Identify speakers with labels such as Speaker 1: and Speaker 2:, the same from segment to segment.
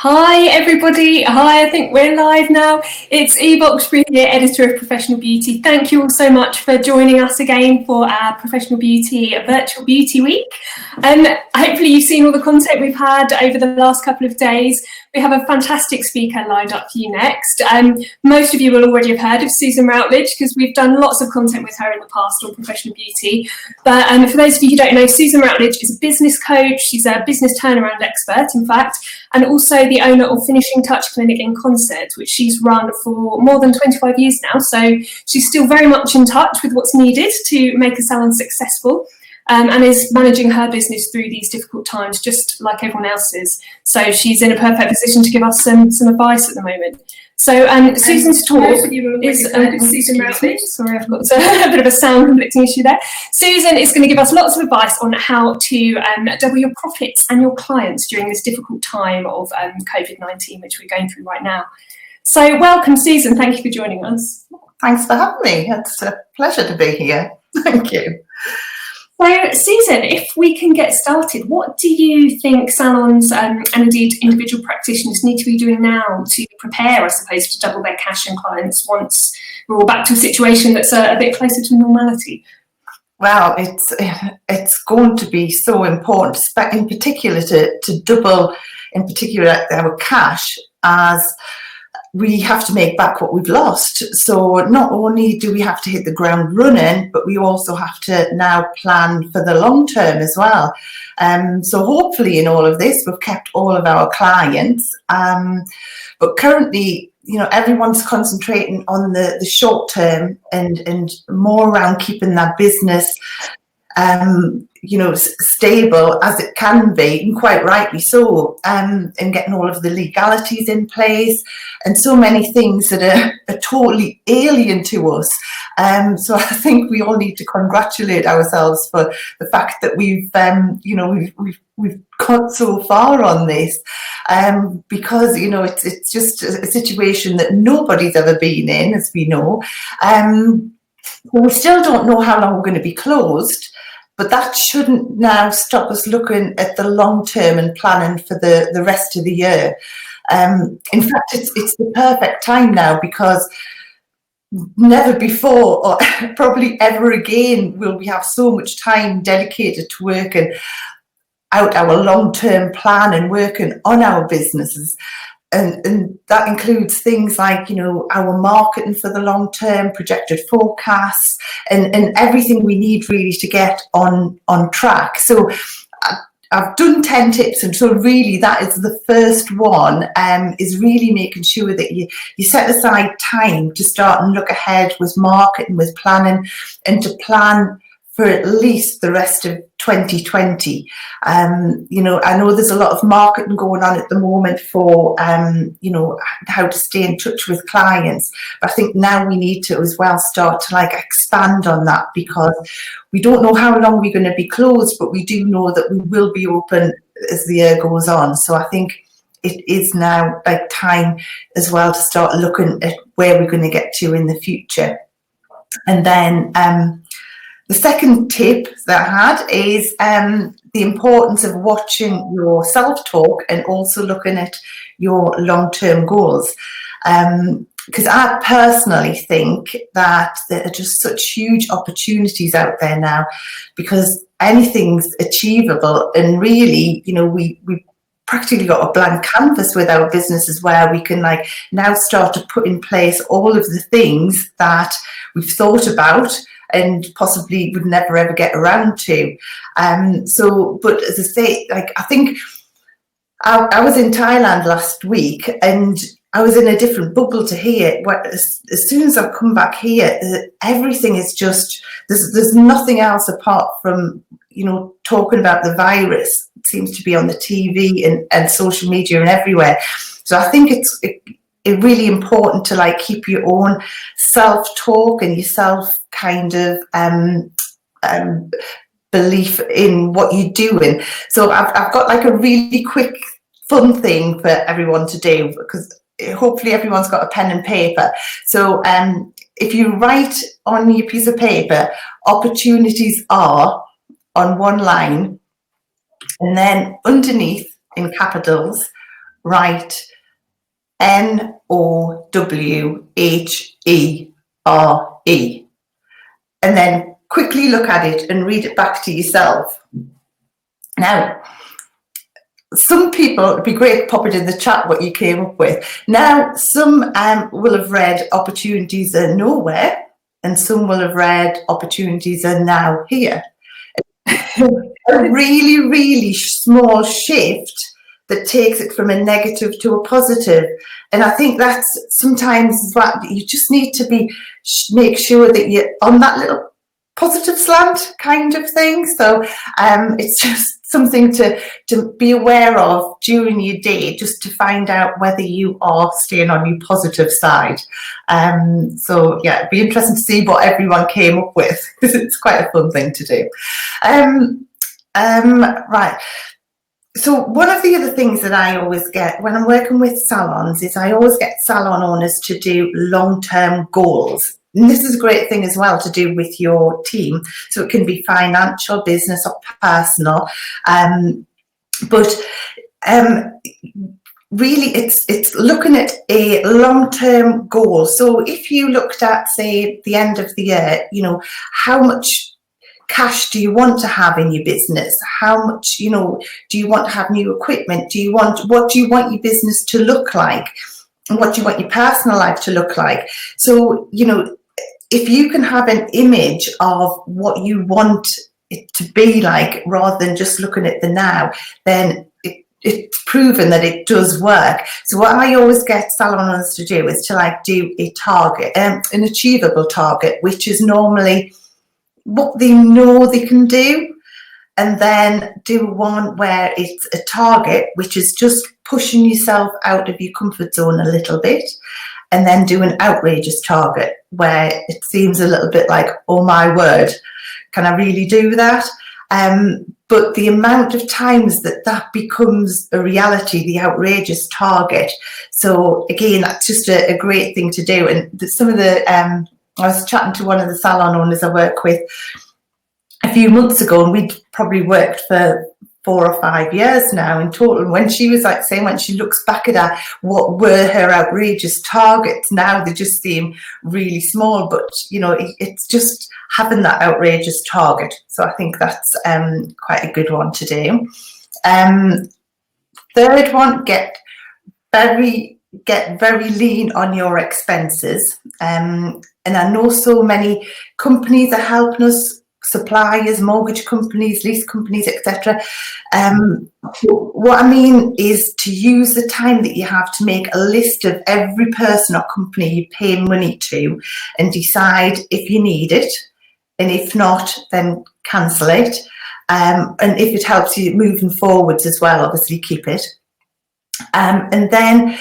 Speaker 1: Hi everybody, hi, I think we're live now. It's Eve Oxbury here, Editor of Professional Beauty. Thank you all so much for joining us again for our Professional Beauty Virtual Beauty Week. Hopefully you've seen all the content we've had over the last couple of days. We have a fantastic speaker lined up for you next. Most of you will already have heard of Susan Routledge because we've done lots of content with her in the past on professional beauty. But for those of you who don't know, Susan Routledge is a business coach. She's a business turnaround expert, in fact, and also the owner of Finishing Touch Clinic in Concert, which she's run for more than 25 years now. So she's still very much in touch with what's needed to make a salon successful. And is managing her business through these difficult times, just like everyone else is. So she's in a perfect position to give us some advice at the moment. So Susan's talk is Susan Routledge. Sorry, I've got a bit of a sound conflicting issue there. Susan is going to give us lots of advice on how to double your profits and your clients during this difficult time of Covid-19, which we're going through right now. So welcome, Susan. Thank you for joining us.
Speaker 2: Thanks for having me. It's a pleasure to be here. Thank you.
Speaker 1: So, Susan, if we can get started, what do you think salons and indeed individual practitioners need to be doing now to prepare, I suppose, to double their cash and clients once we're all back to a situation that's a bit closer to normality?
Speaker 2: Well, it's going to be so important, in particular, to double, in particular, our cash, as we have to make back what we've lost. So not only do we have to hit the ground running, but we also have to now plan for the long term as well. So hopefully in all of this, we've kept all of our clients. But currently, everyone's concentrating on the short term and more around keeping that business stable as it can be, and quite rightly so, and getting all of the legalities in place and so many things that are totally alien to us. So I think we all need to congratulate ourselves for the fact that we've got so far on this, because it's just a situation that nobody's ever been in, as we know. We still don't know how long we're going to be closed. But that shouldn't now stop us looking at the long term and planning for the rest of the year. In fact, it's the perfect time now, because never before, or probably ever again, will we have so much time dedicated to working out our long-term plan and working on our businesses. And that includes things like, our marketing for the long term, projected forecasts, and everything we need really to get on track. So I've done 10 tips, and so really that is the first one, is really making sure that you set aside time to start and look ahead with marketing, with planning, and to plan for at least the rest of 2020. I know there's a lot of marketing going on at the moment for, how to stay in touch with clients. But I think now we need to as well start to expand on that, because we don't know how long we're going to be closed, but we do know that we will be open as the year goes on. So I think it is now time as well to start looking at where we're going to get to in the future. And then, the second tip that I had is the importance of watching your self-talk and also looking at your long-term goals. Because I personally think that there are just such huge opportunities out there now, because anything's achievable, and really, we practically got a blank canvas with our businesses, where we can now start to put in place all of the things that we've thought about and possibly would never ever get around to. But as I say, I think I was in Thailand last week, and I was in a different bubble to here. As soon as I've come back here, everything is just, there's nothing else apart from, talking about the virus. It seems to be on the TV and social media and everywhere. So I think it's really important to keep your own self-talk and your self kind of belief in what you're doing. So I've got a really quick fun thing for everyone to do, because hopefully everyone's got a pen and paper. So if you write on your piece of paper, opportunities are, on one line, and then underneath in capitals, write NOWHERE, and then quickly look at it and read it back to yourself. Now, some people, it'd be great to pop it in the chat what you came up with. Now, some will have read opportunities are nowhere, and some will have read opportunities are now here. A really, really small shift that takes it from a negative to a positive. And I think that's sometimes what you just need to make sure that you're on that little positive slant kind of thing. So it's just something to be aware of during your day, just to find out whether you are staying on your positive side. So yeah, it'd be interesting to see what everyone came up with, because it's quite a fun thing to do. Right. So one of the other things that I always get when I'm working with salons is I always get salon owners to do long-term goals. And this is a great thing as well to do with your team. So it can be financial, business or personal. But really it's looking at a long-term goal. So if you looked at, say, the end of the year, you know, how much cash do you want to have in your business? How much, you know, do you want to have new equipment? What do you want your business to look like? And what do you want your personal life to look like? So, you know, if you can have an image of what you want it to be like, rather than just looking at the now, then it's proven that it does work. So what I always get salon owners to do is to do a target, an achievable target, which is normally what they know they can do, and then do one where it's a target which is just pushing yourself out of your comfort zone a little bit, and then do an outrageous target where it seems a little bit like, oh my word, can I really do that? But the amount of times that becomes a reality, the outrageous target. So again, that's just a great thing to do. And some of the I was chatting to one of the salon owners I work with a few months ago, and we'd probably worked for 4 or 5 years now in total. And when she was saying, when she looks back at what were her outrageous targets, now they just seem really small. But you know, it's just having that outrageous target. So I think that's quite a good one to do. Third one, get very lean on your expenses. And I know so many companies are helping us, suppliers, mortgage companies, lease companies, etc. What I mean is to use the time that you have to make a list of every person or company you pay money to, and decide if you need it, and if not, then cancel it. And if it helps you moving forwards as well, obviously keep it. And then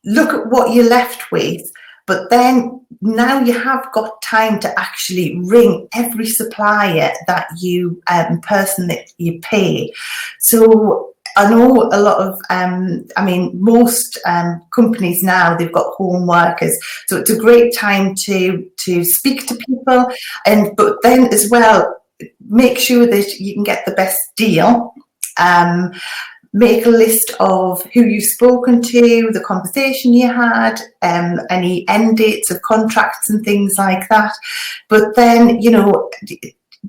Speaker 2: look at what you're left with. But then now you have got time to actually ring every supplier that you person that you pay. So I know a lot of, most companies now, they've got home workers. So it's a great time to speak to people, but then as well, make sure that you can get the best deal. Make a list of who you've spoken to, the conversation you had, any end dates of contracts and things like that. But then, you know,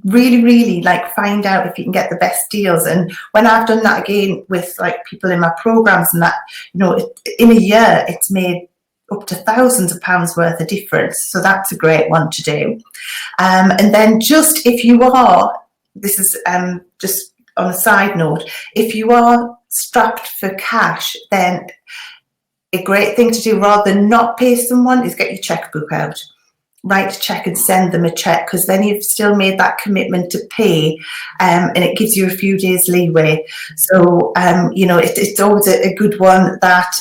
Speaker 2: really find out if you can get the best deals. And when I've done that again with people in my programs and that, you know, in a year it's made up to thousands of pounds worth of difference. So that's a great one to do. And then just if you are, this is just on a side note, if you are strapped for cash, then a great thing to do rather than not pay someone is get your checkbook out. Write a check and send them a check, because then you've still made that commitment to pay, and it gives you a few days leeway. So, you know, it's always a good one that,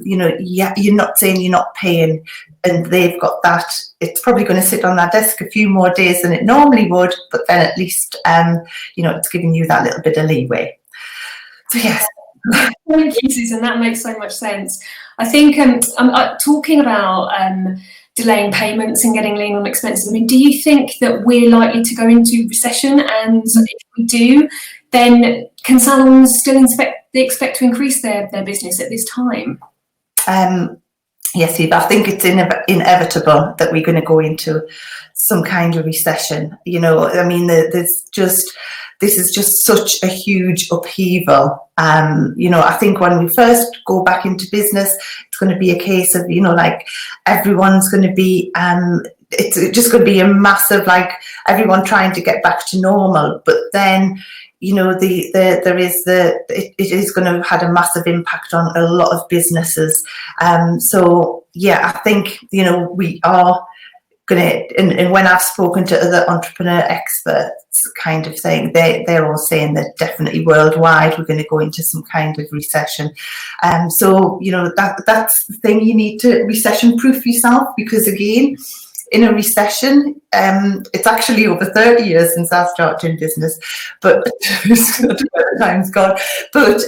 Speaker 2: you know, you're not saying you're not paying, and they've got that. It's probably going to sit on that desk a few more days than it normally would, but then at least, you know, it's giving you that little bit of leeway. So, yes.
Speaker 1: Thank you, Susan. That makes so much sense. I think I'm talking about delaying payments and getting lean on expenses. I mean, do you think that we're likely to go into recession? And if we do, then can salons still expect to increase their business at this time?
Speaker 2: Yes, Eva, I think it's inevitable that we're going to go into some kind of recession. You know, I mean, this is just such a huge upheaval. You know, I think when we first go back into business, it's going to be a case of, you know, like everyone's going to be, it's just going to be a massive, like everyone trying to get back to normal. But then, you know, it is going to have had a massive impact on a lot of businesses. So yeah, I think, you know, we are going to, and when I've spoken to other entrepreneur experts kind of thing, they're all saying that definitely worldwide we're going to go into some kind of recession. So, you know, that's the thing, you need to recession proof yourself, because again, in a recession, it's actually over 30 years since I started in business, but time's gone. But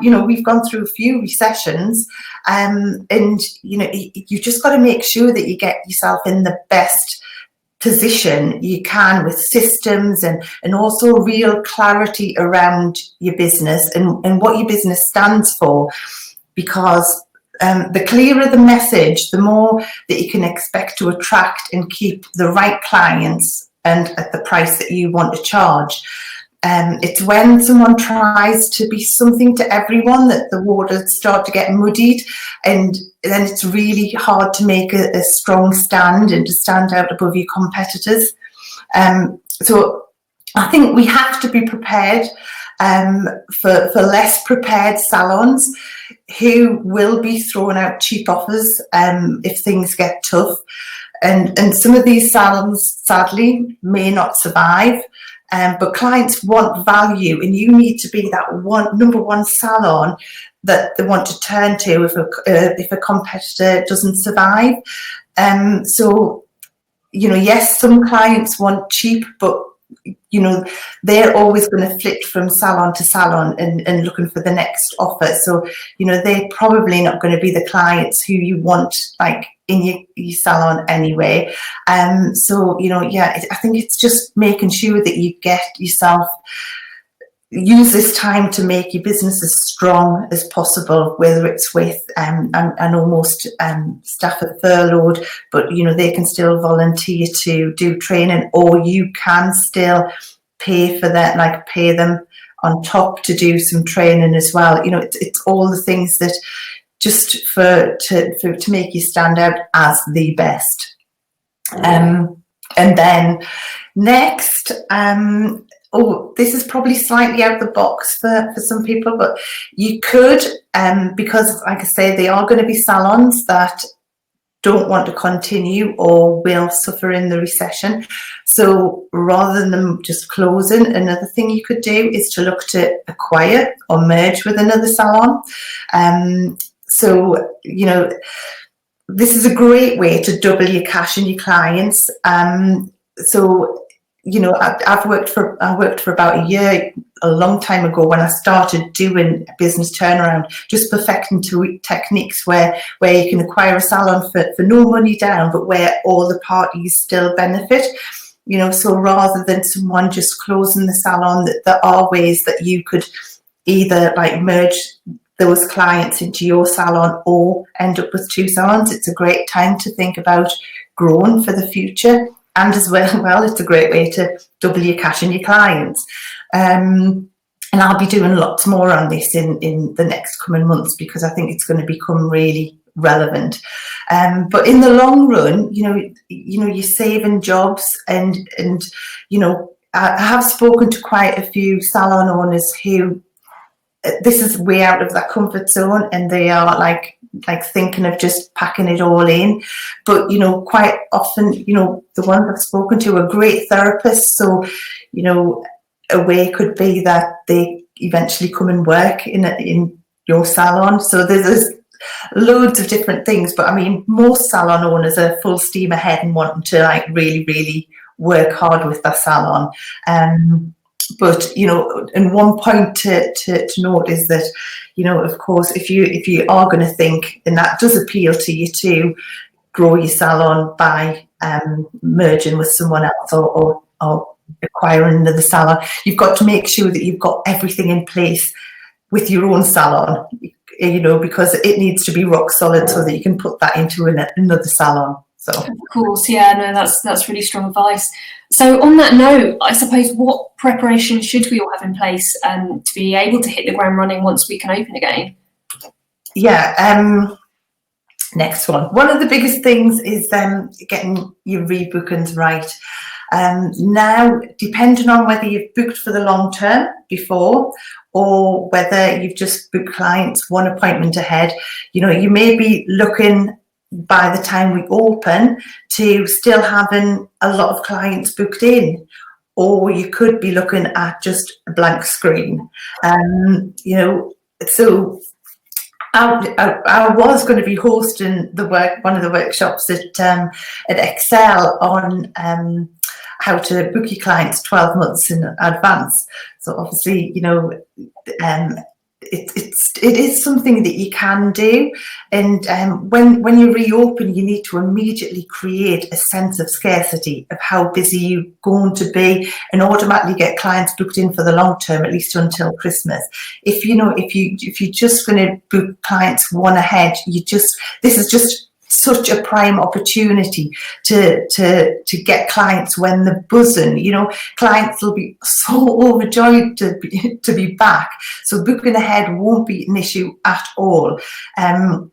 Speaker 2: you know, we've gone through a few recessions, and you know, you just got to make sure that you get yourself in the best position you can with systems and also real clarity around your business and what your business stands for, because the clearer the message, the more that you can expect to attract and keep the right clients and at the price that you want to charge. It's when someone tries to be something to everyone that the waters start to get muddied, and then it's really hard to make a strong stand and to stand out above your competitors. So I think we have to be prepared for less prepared salons who will be throwing out cheap offers if things get tough. And some of these salons, sadly, may not survive. But clients want value, and you need to be that number one salon that they want to turn to if a competitor doesn't survive. So, you know, yes, some clients want cheap, but you know, they're always going to flit from salon to salon and looking for the next offer. So, you know, they're probably not going to be the clients who you want, like, in your salon anyway. So, you know, yeah, I think it's just making sure that you get yourself, use this time to make your business as strong as possible, whether it's with, I know most staff are furloughed, but, you know, they can still volunteer to do training, or you can still pay for that, like pay them on top to do some training as well. You know, it's all the things that just to make you stand out as the best. And then next, this is probably slightly out of the box for some people, but you could, because like I say, they are going to be salons that don't want to continue or will suffer in the recession. So rather than them just closing, another thing you could do is to look to acquire or merge with another salon. So, you know, this is a great way to double your cash and your clients. So, you know, I worked for about a year, a long time ago, when I started doing business turnaround, just perfecting techniques where you can acquire a salon for no money down, but where all the parties still benefit. You know, so rather than someone just closing the salon, there are ways that you could either like merge those clients into your salon or end up with two salons. It's a great time to think about growing for the future. And as well, it's a great way to double your cash and your clients. And I'll be doing lots more on this in the next coming months, because I think it's going to become really relevant. But in the long run, you know, you're saving jobs, and you know, I have spoken to quite a few salon owners who this is way out of their comfort zone, and they are like thinking of just packing it all in. But, you know, quite often, you know, the ones I've spoken to are great therapists. So, you know, a way could be that they eventually come and work in your salon. So there's loads of different things. But I mean, most salon owners are full steam ahead and wanting to like really, really work hard with their salon. But, you know, and one point to note is that, you know, of course, if you are going to think, and that does appeal to you, to grow your salon by merging with someone else or acquiring another salon, you've got to make sure that you've got everything in place with your own salon, because it needs to be rock solid so that you can put that into another salon. So,
Speaker 1: of course, yeah, no, that's really strong advice. So on that note, I suppose, what preparation should we all have in place to be able to hit the ground running once we can open again?
Speaker 2: Yeah, next one. One of the biggest things is getting your rebookings right. Now, depending on whether you've booked for the long term before or whether you've just booked clients one appointment ahead, you may be looking by the time we open to still having a lot of clients booked in, or you could be looking at just a blank screen. So I was going to be hosting one of the workshops at Excel on how to book your clients 12 months in advance. So obviously, it is something that you can do, and when you reopen, you need to immediately create a sense of scarcity of how busy you're going to be, and automatically get clients booked in for the long term, at least until Christmas. If you're just going to book clients one ahead, this is just such a prime opportunity to get clients when they're buzzing. Clients will be so overjoyed to be back. So booking ahead won't be an issue at all. And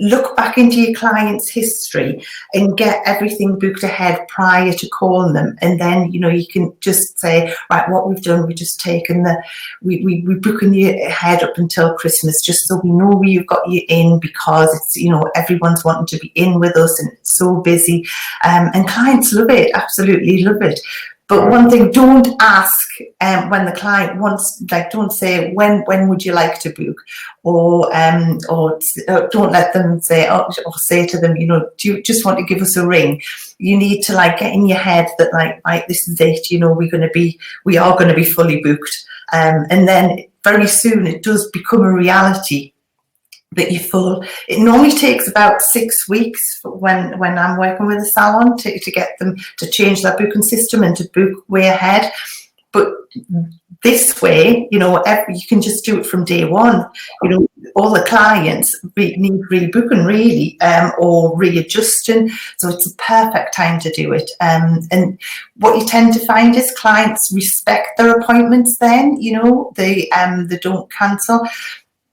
Speaker 2: look back into your client's history and get everything booked ahead prior to calling them, and then you can just say, right, what we've done, we've just taken we're booking you ahead up until Christmas, just so we know you've got you in, because it's everyone's wanting to be in with us and it's so busy, and clients love it, absolutely love it. But one thing, don't ask when the client wants, don't say, when would you like to book? Or don't let them say, or say to them, do you just want to give us a ring? You need to get in your head that right, this is it, we are going to be fully booked. And then very soon it does become a reality that you're full. It normally takes about 6 weeks when I'm working with a salon to get them to change their booking system and to book way ahead. But this way, you can just do it from day one. All the clients need rebooking really, or readjusting. So it's a perfect time to do it. And what you tend to find is clients respect their appointments then, they don't cancel.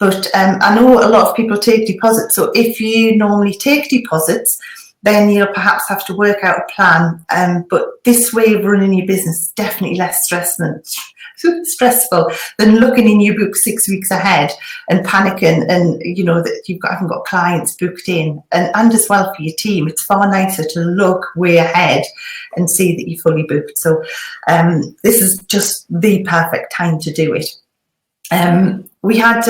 Speaker 2: But I know a lot of people take deposits. So if you normally take deposits, then you'll perhaps have to work out a plan. But this way of running your business is definitely less stressful than looking in your book 6 weeks ahead and panicking, and that you haven't got clients booked in. And as well for your team, it's far nicer to look way ahead and see that you're fully booked. So this is just the perfect time to do it. We had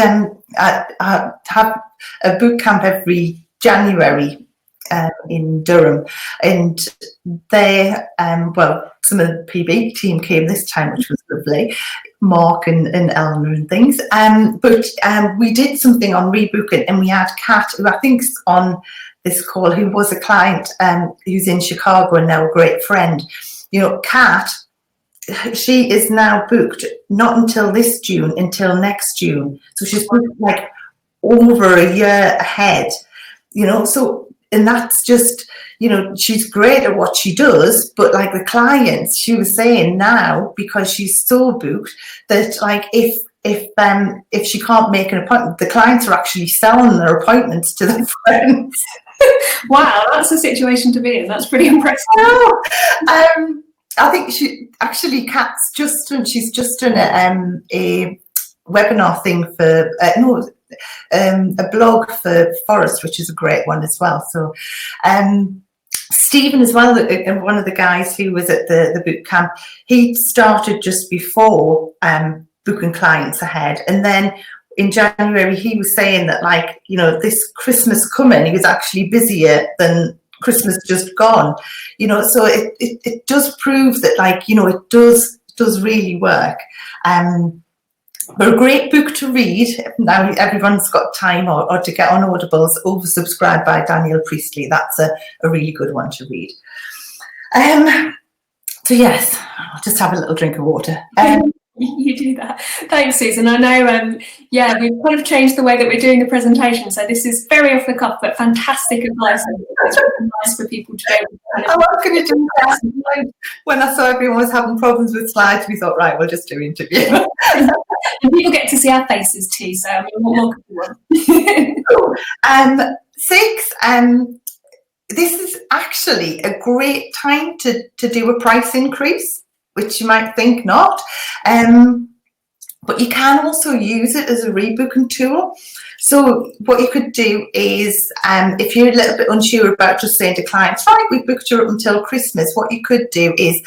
Speaker 2: have a boot camp every January in Durham, and they some of the PB team came this time, which was lovely, Mark and Eleanor and things. But we did something on rebooking, and we had Kat, who I think's on this call, who was a client who's in Chicago and now a great friend. Kat, she is now booked not until this June, until next June. So she's booked over a year ahead, so, and that's just, she's great at what she does, but the clients, she was saying now, because she's so booked, that if she can't make an appointment, the clients are actually selling their appointments to their friends.
Speaker 1: Wow, that's a situation to be in. That's pretty impressive.
Speaker 2: I think Kat's she's just done a webinar thing for, a blog for Forest, which is a great one as well. So Stephen as well, one of the guys who was at the boot camp, he started just before booking clients ahead. And then in January, he was saying that this Christmas coming, he was actually busier than Christmas just gone, so it does prove that it does really work. But a great book to read now, everyone's got time, or to get on Audibles, Oversubscribed by Daniel Priestley. That's a really good one to read. So yes, I'll just have a little drink of water.
Speaker 1: You do that. Thanks, Susan. I know, yeah, we've kind of changed the way that we're doing the presentation. So this is very off the cuff, but fantastic advice. It's really nice for people to know.
Speaker 2: I was going to do that. When I saw everyone was having problems with slides, we thought, right, we'll just do an interview.
Speaker 1: And people get to see our faces too. So I mean, what more could we want?
Speaker 2: 6. This is actually a great time to do a price increase, which you might think not. But you can also use it as a rebooking tool. So what you could do is, if you're a little bit unsure about just saying to clients, right, we booked you up until Christmas, what you could do is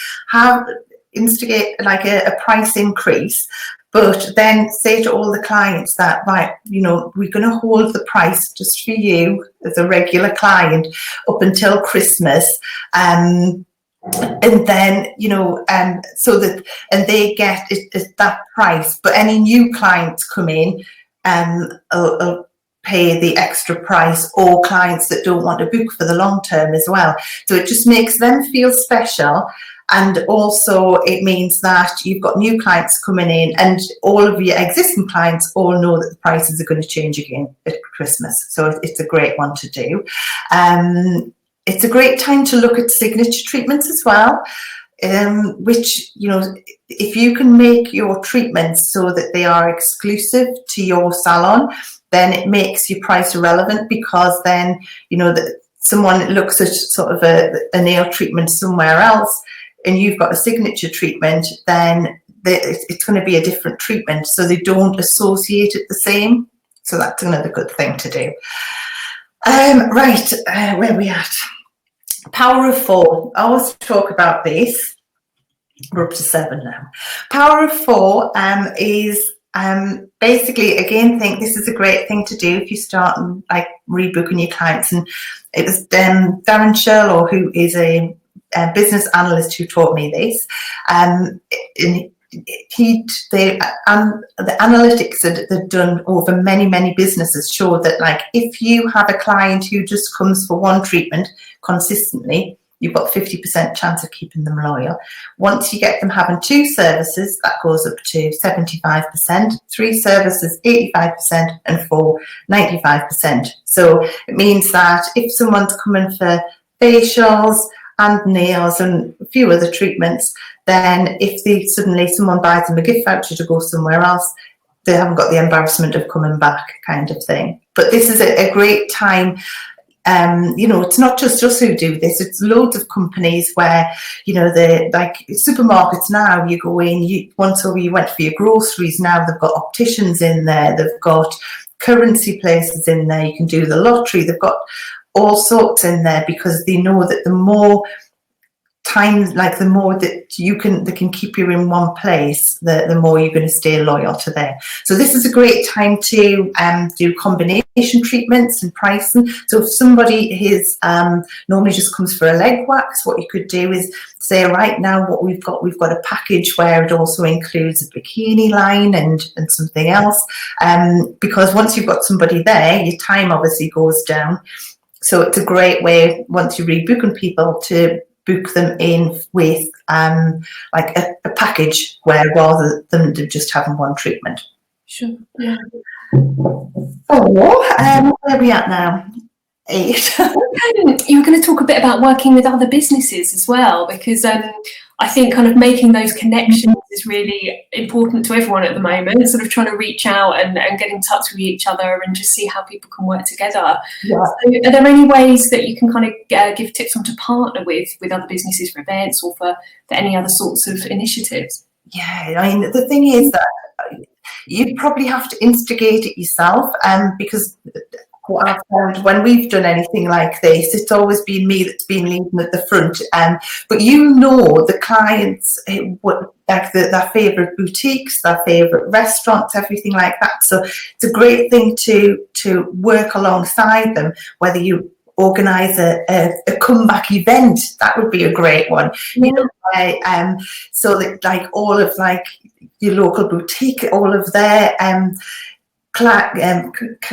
Speaker 2: instigate like a price increase, but then say to all the clients that, right, you know, we're going to hold the price just for you as a regular client up until Christmas. And then, you know, so that, and they get it that price, but any new clients come in will pay the extra price, or clients that don't want to book for the long term as well. So it just makes them feel special. And also it means that you've got new clients coming in, and all of your existing clients all know that the prices are going to change again at Christmas. So it's a great one to do. It's a great time to look at signature treatments as well, which, you know, if you can make your treatments so that they are exclusive to your salon, then it makes your price irrelevant, because then, you know, that someone looks at sort of a nail treatment somewhere else and you've got a signature treatment, then it's going to be a different treatment. So they don't associate it the same. So that's another good thing to do. Right, where are we at? Power of 4. I always talk about this. We're up to 7 now. Power of 4 is basically, again, think this is a great thing to do if you start like rebooking your clients. And it was Darren Sherlaw, who is a business analyst, who taught me this. And the analytics that they've done over many businesses show that, like, if you have a client who just comes for one treatment consistently, you've got 50% chance of keeping them loyal. Once you get them having 2 services, that goes up to 75%, 3 services 85%, and 4 95%. So it means that if someone's coming for facials and nails and a few other treatments, then if someone buys them a gift voucher to go somewhere else, they haven't got the embarrassment of coming back, kind of thing. But this is a great time. You know, it's not just us who do this, it's loads of companies where, you know, like supermarkets now, you go in, once over you went for your groceries, now they've got opticians in there, they've got currency places in there, you can do the lottery, they've got all sorts in there, because they know that the more time, like the more that they can keep you in one place, the more you're going to stay loyal to them. So this is a great time to do combination treatments and pricing. So if somebody normally just comes for a leg wax, what you could do is say, right now what we've got a package where it also includes a bikini line and something else, because once you've got somebody there, your time obviously goes down. So it's a great way, once you're rebooking people, to book them in with like a package, where rather than just having one treatment.
Speaker 1: Sure. Yeah.
Speaker 2: 4. Where are we at now? 8.
Speaker 1: You were going to talk a bit about working with other businesses as well, because I think kind of making those connections is really important to everyone at the moment, sort of trying to reach out and get in touch with each other and just see how people can work together.
Speaker 2: Yeah.
Speaker 1: So are there any ways that you can kind of give tips on to partner with other businesses for events or for any other sorts of initiatives?
Speaker 2: Yeah, I mean, the thing is that you probably have to instigate it yourself, because what I've found when we've done anything like this, it's always been me that's been leading at the front. But you know the clients, like their favourite boutiques, their favourite restaurants, everything like that. So it's a great thing to work alongside them, whether you organise a comeback event, that would be a great one. You know, so that like all of like your local boutique, all of their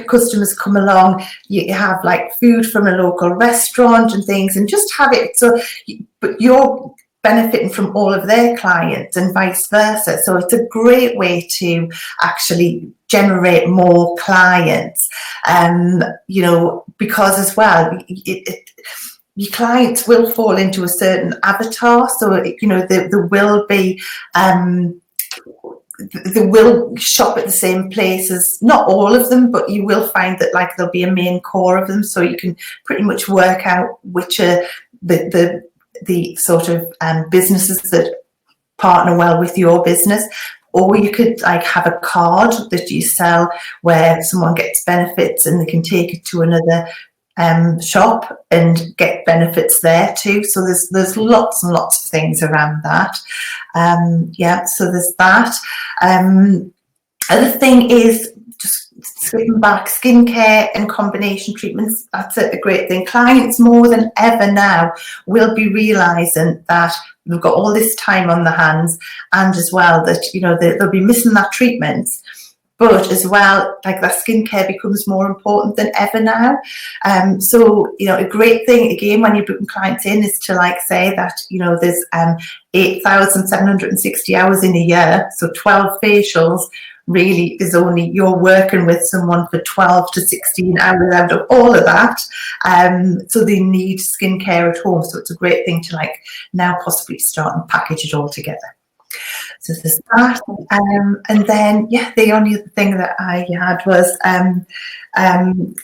Speaker 2: customers come along, you have like food from a local restaurant and things, and just have it so, but you're benefiting from all of their clients and vice versa. So it's a great way to actually generate more clients, because as well, your clients will fall into a certain avatar. So, there will be, they will shop at the same places, not all of them, but you will find that like there'll be a main core of them. So you can pretty much work out which are the sort of businesses that partner well with your business. Or you could like have a card that you sell where someone gets benefits and they can take it to another shop and get benefits there too. So there's lots and lots of things around that. So there's that. Other thing is just skipping back, skincare and combination treatments. That's a great thing. Clients more than ever now will be realising that they've got all this time on their hands, and as well that they'll be missing that treatment. But as well, like that skincare becomes more important than ever now. So a great thing again when you're booking clients in is to like say that there's 8,760 hours in a year, so 12 facials. Really is only you're working with someone for 12 to 16 hours out of all of that. So they need skincare at home. So it's a great thing to like now possibly start and package it all together. So there's that. And then, the only other thing that I had was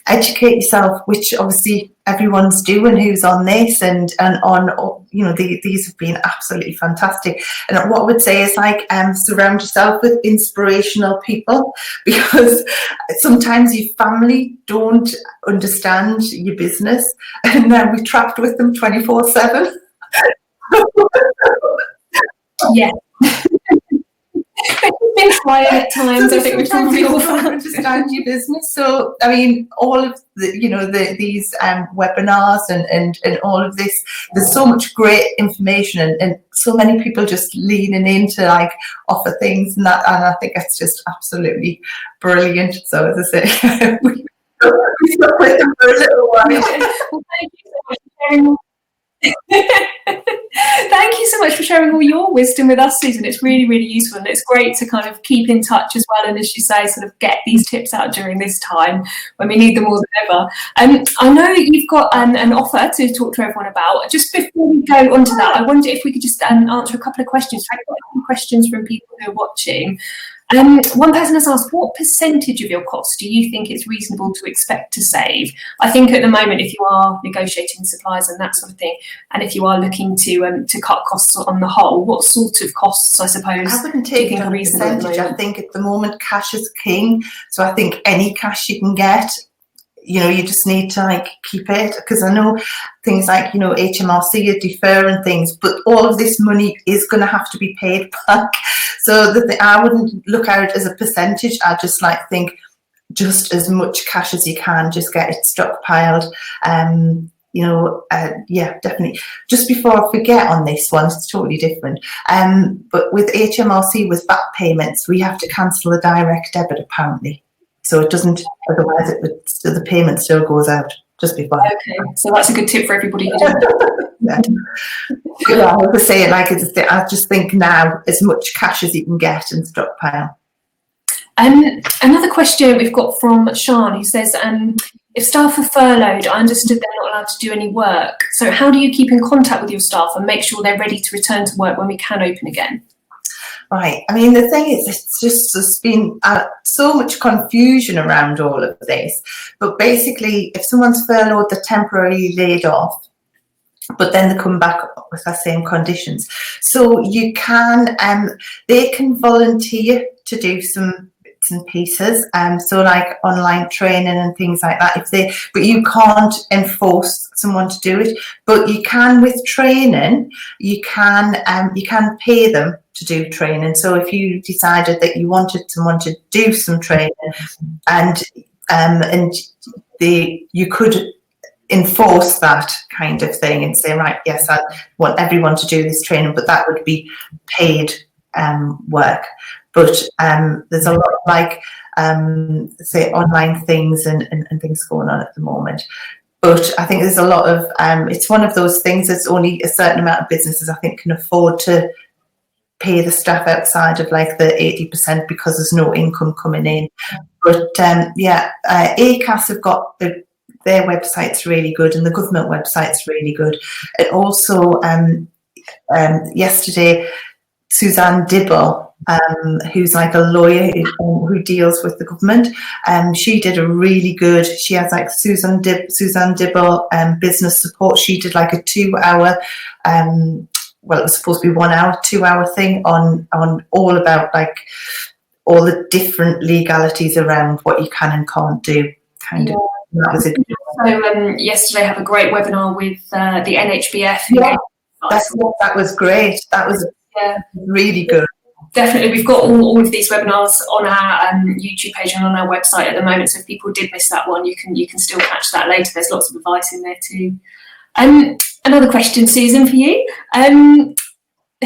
Speaker 2: educate yourself, which obviously everyone's doing who's on this and on, these have been absolutely fantastic. And what I would say is like, surround yourself with inspirational people, because sometimes your family don't understand your business and now we're trapped with them 24/7.
Speaker 1: Yeah. It's been quiet at times. So I think we probably all
Speaker 2: understand your business. So I mean, all of these webinars and all of this, there's so much great information and so many people just leaning in to like offer things and I think that's just absolutely brilliant. So as I say, we stuck with them for a little while.
Speaker 1: Well, thank you so much for sharing. Thank you so much for sharing all your wisdom with us, Susan. It's really, really useful, and it's great to kind of keep in touch as well, and as you say, sort of get these tips out during this time when we need them more than ever. I know you've got an offer to talk to everyone about. Just before we go on to that, I wonder if we could just answer a couple of questions. I've got a few questions from people who are watching. One person has asked, what percentage of your cost do you think it's reasonable to expect to save? I think at the moment, if you are negotiating supplies and that sort of thing, and if you are looking to cut costs on the whole, what sort of costs, I suppose,
Speaker 2: I wouldn't take a percentage. I think at the moment cash is king. So I think any cash you can get, you just need to like keep it, because I know things like HMRC are deferring things, but all of this money is going to have to be paid back. So I wouldn't look at it as a percentage. I just like think just as much cash as you can, just get it stockpiled. Definitely. Just before I forget on this one, it's totally different. But with HMRC, with back payments, we have to cancel a direct debit apparently. So it doesn't, otherwise the payment still goes out just before.
Speaker 1: Okay, so that's a good tip for everybody.
Speaker 2: I would say I just think now as much cash as you can get and stockpile.
Speaker 1: Another question we've got from Sean, who says, if staff are furloughed, I understood they're not allowed to do any work. So how do you keep in contact with your staff and make sure they're ready to return to work when we can open again?
Speaker 2: Right. I mean, the thing is, there's been so much confusion around all of this. But basically, if someone's furloughed, they're temporarily laid off, but then they come back with the same conditions. So you can, they can volunteer to do some bits and pieces, so like online training and things like that. But you can't enforce someone to do it. But you can, with training, you can pay them to do training. So if you decided that you wanted someone to do some training, and you could enforce that kind of thing and say, right, yes, I want everyone to do this training, but that would be paid work. But there's a lot of say online things and things going on at the moment. But I think there's a lot of, it's one of those things that's only a certain amount of businesses I think can afford to pay the staff outside of like the 80% because there's no income coming in. But ACAS have got their website's really good, and the government website's really good. And also yesterday, Suzanne Dibble, who's like a lawyer who deals with the government, she did a really good, she has like Suzanne Dibble business support. She did like a 2-hour, well, it was supposed to be 1 hour, 2-hour thing on all about like all the different legalities around what you can and can't do. Kind of. That was it.
Speaker 1: So yesterday I have a great webinar with the NHBF.
Speaker 2: Yeah, that was great. That was really good.
Speaker 1: Definitely, we've got all of these webinars on our YouTube page and on our website at the moment. So if people did miss that one, you can still catch that later. There's lots of advice in there too. Another question, Susan, for you.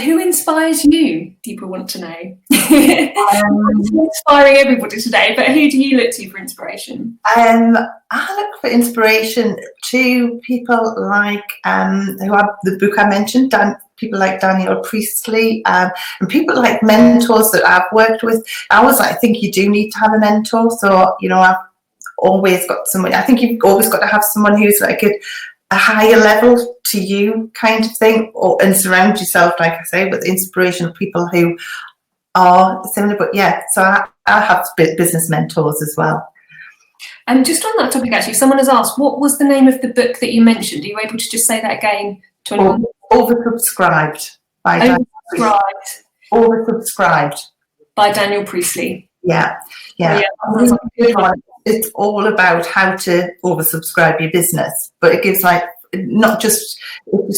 Speaker 1: Who inspires you? People want to know. Inspiring everybody today, but who do you look to for inspiration?
Speaker 2: I look for inspiration to people like who have the book I mentioned, people like Daniel Priestley, and people like mentors that I've worked with. I always think you do need to have a mentor. So, I've always got someone. I think you've always got to have someone who's like a higher level to you kind of thing, and surround yourself, like I say, with inspirational people who are similar. But so I have business mentors as well.
Speaker 1: And just on that topic, actually, someone has asked, what was the name of the book that you mentioned? Are you able to just say that again to anyone?
Speaker 2: Oversubscribed by Oversubscribed
Speaker 1: by Daniel Priestley.
Speaker 2: Yeah. It's all about how to oversubscribe your business, but it gives it just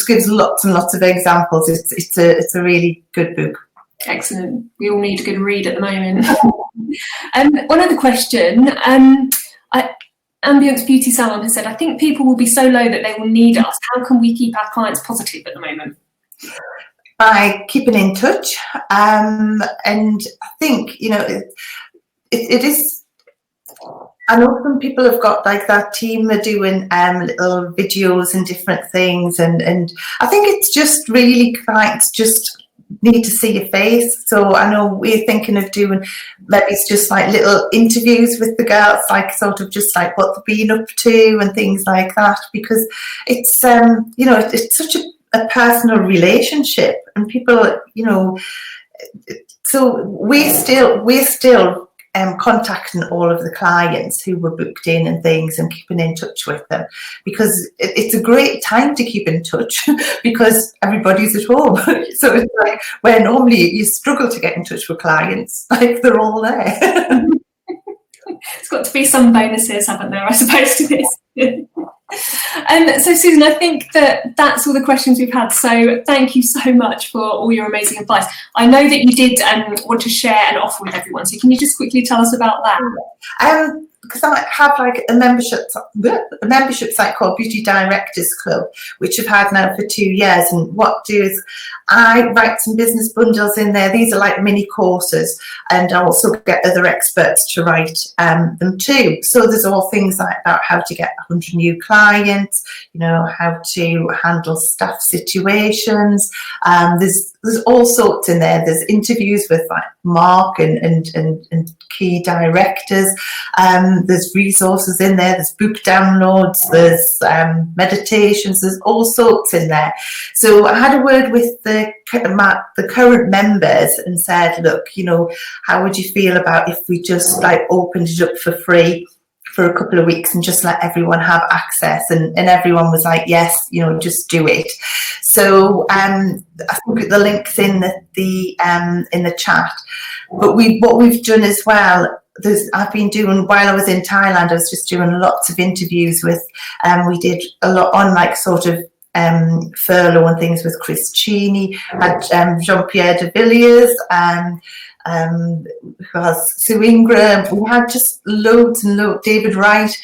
Speaker 2: gives lots and lots of examples. It's a really good book.
Speaker 1: Excellent. We all need a good read at the moment. One other question. Ambience Beauty Salon has said, I think people will be so low that they will need us. How can we keep our clients positive at the moment?
Speaker 2: By keeping in touch. And I think, it is, I know some people have got like that team, they're doing little videos and different things. And I think it's just really clients just need to see your face. So I know we're thinking of doing maybe it's just like little interviews with the girls, like sort of just like what they've been up to and things like that, because it's it's such a personal relationship, and people, so we're still contacting all of the clients who were booked in and things and keeping in touch with them, because it's a great time to keep in touch because everybody's at home. So it's like where normally you struggle to get in touch with clients, like they're all there.
Speaker 1: It's got to be some bonuses, haven't there, I suppose, to this. So Susan, I think that's all the questions we've had. So thank you so much for all your amazing advice. I know that you did want to share an offer with everyone. So can you just quickly tell us about that?
Speaker 2: Because I have like a membership site called Beauty Directors Club, which I've had now for 2 years. And what I do is I write some business bundles in there. These are like mini courses, and I also get other experts to write them too. So there's all things like about how to get 100 new clients, how to handle staff situations. There's all sorts in there. There's interviews with like Mark and key directors. There's resources in there. There's book downloads. There's meditations. There's all sorts in there. So I had a word with the current members and said, look, how would you feel about if we just like opened it up for free for a couple of weeks and just let everyone have access? And everyone was like, yes, just do it. So I think the link's in the chat. But what we've done as well, I've been doing, while I was in Thailand, I was just doing lots of interviews with, we did a lot on like sort of furlough and things with Chris Cheney, had Jean-Pierre de Villiers, who has Sue Ingram. We had just loads and loads, David Wright.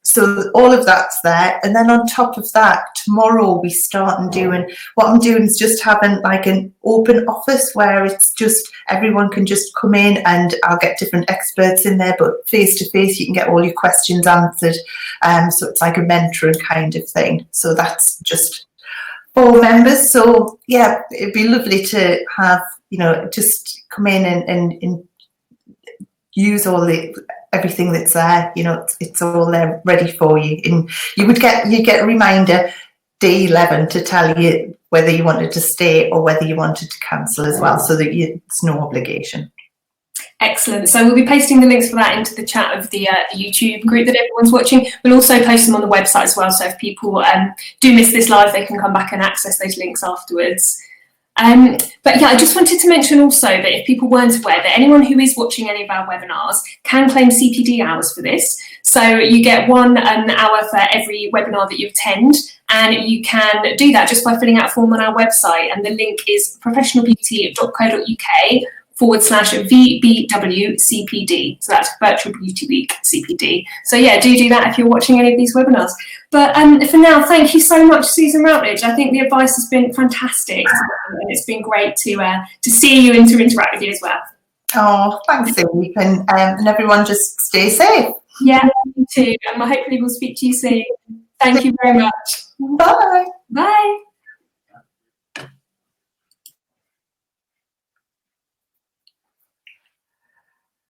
Speaker 2: So all of that's there. And then on top of that, tomorrow we start and doing, what I'm doing is just having like an open office where it's just, everyone can just come in and I'll get different experts in there, but face to face, you can get all your questions answered. So it's like a mentoring kind of thing. So that's just 4 members. So yeah, it'd be lovely to have, just come in and use everything that's there. It's all there ready for you, and you get a reminder day 11 to tell you whether you wanted to stay or whether you wanted to cancel as well, so that it's no obligation.
Speaker 1: Excellent. So we'll be posting the links for that into the chat of the YouTube group that everyone's watching. We'll also post them on the website as well, so if people do miss this live, they can come back and access those links afterwards. But yeah, I just wanted to mention also that if people weren't aware, that anyone who is watching any of our webinars can claim CPD hours for this. So you get 1 hour for every webinar that you attend, and you can do that just by filling out a form on our website, and the link is professionalbeauty.co.uk/VBW-CPD. So that's Virtual Beauty Week CPD. So yeah, do that if you're watching any of these webinars. But for now, thank you so much, Susan Routledge. I think the advice has been fantastic, and it's been great to see you and to interact with you as well.
Speaker 2: Oh, thanks, Eve, and everyone just stay safe.
Speaker 1: Yeah, you too. And hopefully we'll speak to you soon. Thank you very much.
Speaker 2: Bye.
Speaker 1: Bye.